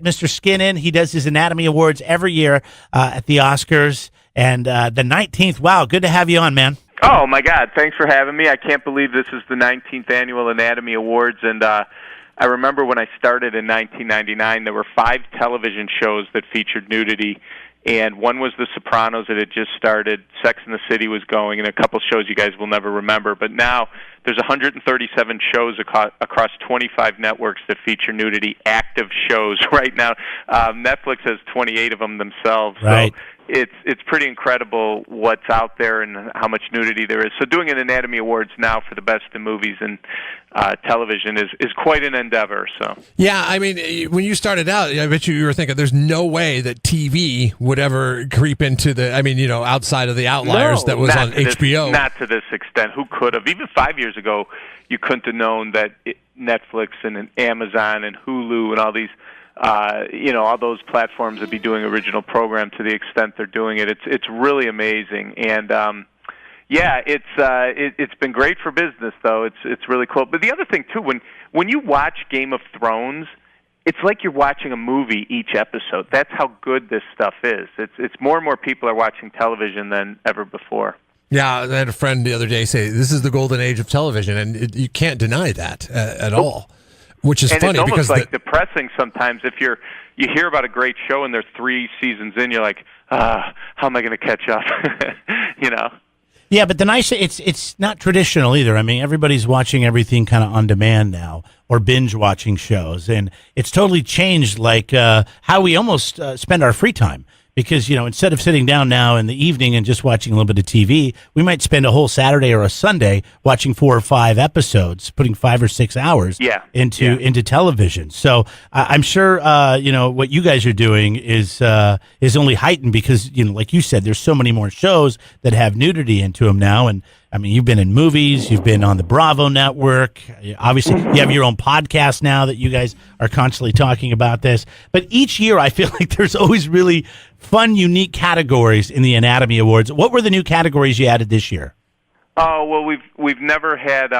Mr. Skin in. He does his Anatomy Awards every year at the Oscars. And the 19th, wow, good to have you on, man. Oh, my God, thanks for having me. I can't believe this is the 19th Annual Anatomy Awards. And I remember when I started in 1999, there were 5 television shows that featured nudity. And one was The Sopranos that had just started. Sex and the City was going, and a couple shows you guys will never remember. But now there's 137 shows across 25 networks that feature nudity, active shows right now. Netflix has 28 of them themselves. Right. So it's pretty incredible what's out there and how much nudity there is. So doing an Anatomy Awards now for the best in movies and television is quite an endeavor. So yeah, I mean, when you started out, I bet you were thinking there's no way that TV would ever creep into the, I mean, you know, outside of the outliers that was on HBO. Not to this extent. Who could have? Even 5 years ago, you couldn't have known that Netflix and Amazon and Hulu and all these all those platforms would be doing original program to the extent they're doing it. It's really amazing, and it's been great for business though. It's really cool. But the other thing too, when you watch Game of Thrones, it's like you're watching a movie each episode. That's how good this stuff is. It's more and more people are watching television than ever before. Yeah, I had a friend the other day say this is the golden age of television, and you can't deny that at all. Which is funny it's because almost depressing sometimes if you hear about a great show and there's 3 seasons in, you're like, how am I going to catch up? You know. Yeah, but it's not traditional either. I mean, everybody's watching everything kind of on demand now, or binge watching shows, and it's totally changed like how we almost spend our free time. Because, you know, instead of sitting down now in the evening and just watching a little bit of TV, we might spend a whole Saturday or a Sunday watching 4 or 5 episodes, putting 5 or 6 hours into television. So I'm sure, what you guys are doing is only heightened because, you know, like you said, there's so many more shows that have nudity into them now. And I mean, you've been in movies, you've been on the Bravo network. Obviously, you have your own podcast now that you guys are constantly talking about this. But each year, I feel like there's always really fun, unique categories in the Anatomy Awards. What were the new categories you added this year? Oh, well, we've never had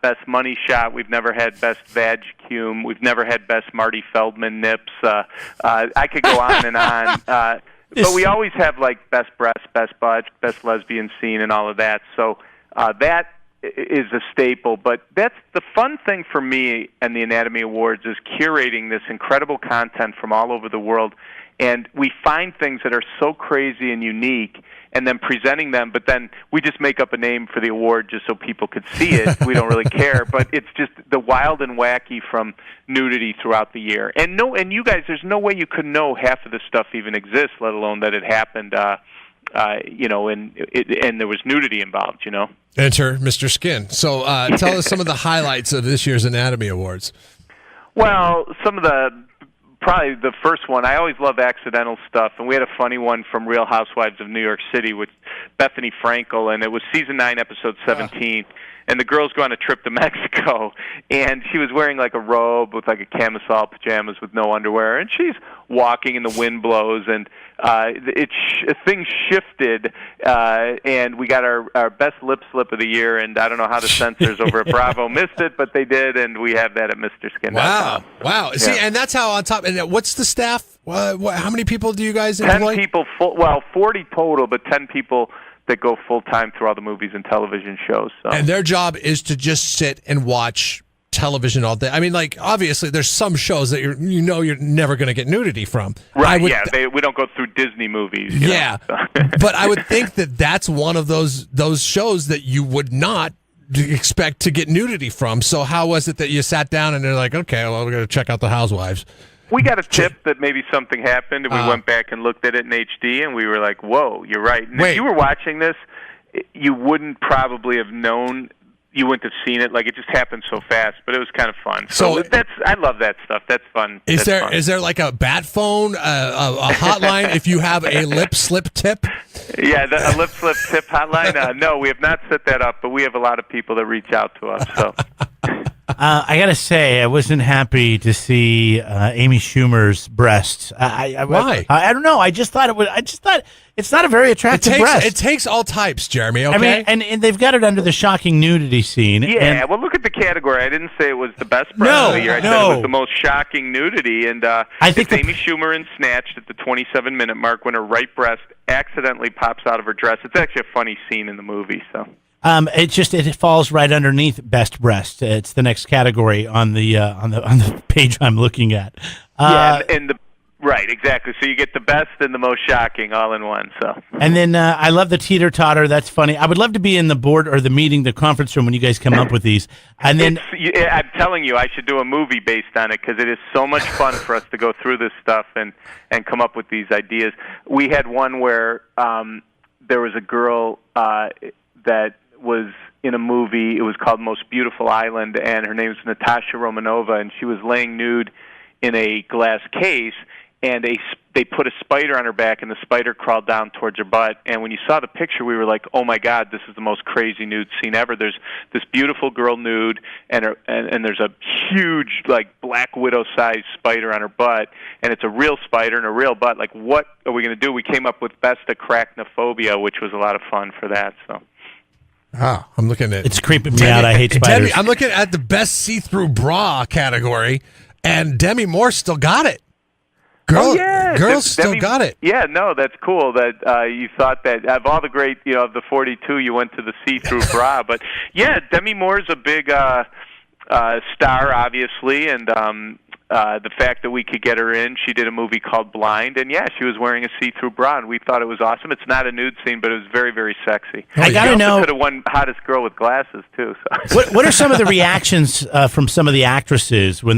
Best Money Shot. We've never had Best Vag Cum. We've never had Best Marty Feldman Nips. I could go on and on. But we always have, like, Best Breast, Best Butt, Best Lesbian Scene, and all of that. So that is a staple. But that's the fun thing for me and the Anatomy Awards is curating this incredible content from all over the world. And we find things that are so crazy and unique and then presenting them, but then we just make up a name for the award just so people could see it. We don't really care, but it's just the wild and wacky from nudity throughout the year. And you guys, there's no way you could know half of this stuff even exists, let alone that it happened, and there was nudity involved, you know. Enter Mr. Skin. So tell us some of the highlights of this year's Anatomy Awards. Well, probably the first one, I always love accidental stuff, and we had a funny one from Real Housewives of New York City with Bethany Frankel, and it was season 9, episode 17, and the girls go on a trip to Mexico, and she was wearing like a robe with like a camisole, pajamas with no underwear, and she's walking and the wind blows, and things shifted, and we got our best lip slip of the year, and I don't know how the censors over at Bravo missed it, but they did, and we have that at Mr. Skin. Wow. Yeah. See, and that's how on top, and what's the staff? How many people do you guys employ? 10 people, 40 total, but 10 people that go full-time through all the movies and television shows. So. And their job is to just sit and watch television all day. I mean, like, obviously, there's some shows that you're never going to get nudity from. Right, we don't go through Disney movies. Yeah, but I would think that that's one of those shows that you would not expect to get nudity from. So how was it that you sat down and they're like, okay, well, we're going to check out the Housewives? We got a tip that maybe something happened, and we went back and looked at it in HD, and we were like, whoa, you're right. And if you were watching this, you wouldn't probably have known. You wouldn't have seen it. Like, it just happened so fast, but it was kind of fun. So I love that stuff. That's fun. Is there like a bat phone, a hotline if you have a lip slip tip? Yeah, a lip slip tip hotline? No, we have not set that up, but we have a lot of people that reach out to us. So. I gotta say, I wasn't happy to see Amy Schumer's breasts. Why? I don't know. I just thought it's not a very attractive breast. It takes all types, Jeremy. Okay. I mean, and they've got it under the shocking nudity scene. Yeah, well, look at the category. I didn't say it was the best breast of the year. I said it was the most shocking nudity, and I think it's Amy Schumer in Snatched at the 27-minute mark when her right breast accidentally pops out of her dress. It's actually a funny scene in the movie. So. It falls right underneath best breast. It's the next category on the page I'm looking at. Right, exactly. So you get the best and the most shocking all in one. So. And then I love the teeter totter. That's funny. I would love to be in the board or the meeting, the conference room when you guys come up with these. And then I'm telling you, I should do a movie based on it because it is so much fun for us to go through this stuff and come up with these ideas. We had one where there was a girl that was in a movie. It was called Most Beautiful Island, and her name was Natasha Romanova, and she was laying nude in a glass case, and they put a spider on her back, and the spider crawled down towards her butt. And when you saw the picture, we were like, oh, my God, this is the most crazy nude scene ever. There's this beautiful girl nude, and there's a huge, like, black widow-sized spider on her butt, and it's a real spider and a real butt. Like, what are we going to do? We came up with Best Arachnophobia, which was a lot of fun for that, so. Ah, I'm looking at it's creeping me out. I hate spiders. I'm looking at the best see-through bra category, and Demi Moore still got it. Girls still got it. Yeah, no, that's cool that you thought that of all the great, of the 42, you went to the see-through bra. But yeah, Demi Moore's a big star, obviously, and the fact that we could get her in, she did a movie called Blind, and yeah, she was wearing a see-through bra, and we thought it was awesome. It's not a nude scene, but it was very, very sexy. I gotta know. Could have won Hottest Girl with Glasses too. So. What are some of the reactions from some of the actresses when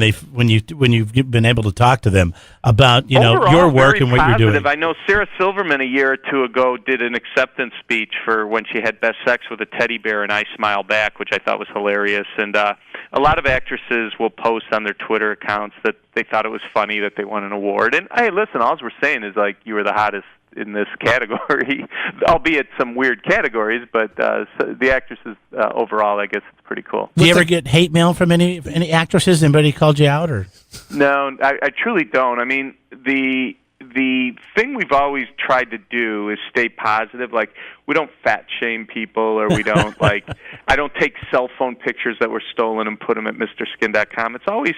you've been able to talk to them about Overall, your work very and what positive. you're doing? I know Sarah Silverman a year or two ago did an acceptance speech for when she had best sex with a teddy bear, and I Smile Back, which I thought was hilarious. And a lot of actresses will post on their Twitter accounts that they thought it was funny that they won an award. And hey, listen, all we're saying is like you were the hottest in this category, albeit some weird categories, but the actresses overall, I guess it's pretty cool. Do you ever get hate mail from any actresses? Anybody called you out or? No, I truly don't. I mean, the thing we've always tried to do is stay positive. Like, we don't fat shame people, or we don't I don't take cell phone pictures that were stolen and put them at MrSkin.com. It's always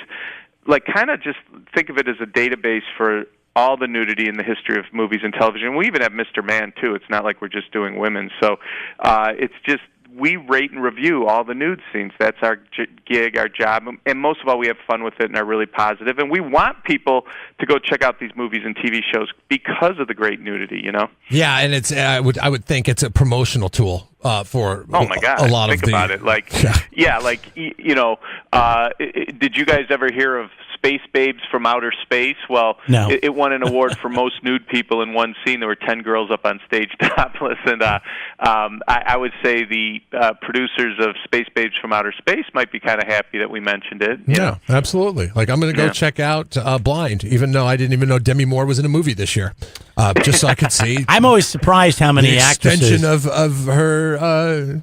like kind of just think of it as a database for all the nudity in the history of movies and television. We even have Mr. Man too. It's not like we're just doing women. So it's just we rate and review all the nude scenes. That's our gig, our job, and most of all, we have fun with it and are really positive. And we want people to go check out these movies and TV shows because of the great nudity. Yeah, and it's I would think it's a promotional tool for oh my God, a lot think of the. About it. Like did you guys ever hear of Space Babes from Outer Space? Well, no. It won an award for most nude people in one scene. There were 10 girls up on stage topless, and I would say the producers of Space Babes from Outer Space might be kind of happy that we mentioned it. Yeah, absolutely. Like, I'm going to go check out Blind, even though I didn't even know Demi Moore was in a movie this year, just so I could see. I'm always surprised how many actresses of her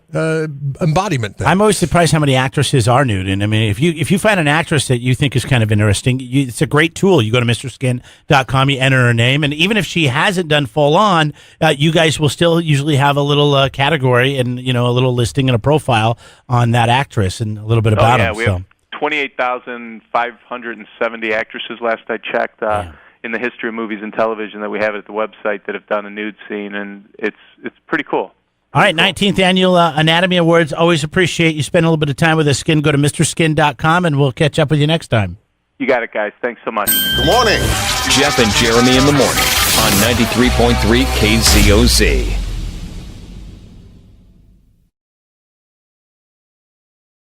embodiment. There. I'm always surprised how many actresses are nude, and I mean, if you find an actress that you think is kind of interesting, it's a great tool. You go to MrSkin.com, you enter her name, and even if she hasn't done full on, you guys will still usually have a little category and a little listing and a profile on that actress and a little bit about them. We have 28,570 actresses last I checked. In the history of movies and television that we have at the website that have done a nude scene, and it's pretty cool. All right, 19th Annual Anatomy Awards. Always appreciate you spending a little bit of time with us, Skin. Go to MrSkin.com, and we'll catch up with you next time. You got it, guys. Thanks so much. Good morning. Jeff and Jeremy in the morning on 93.3 KZOZ.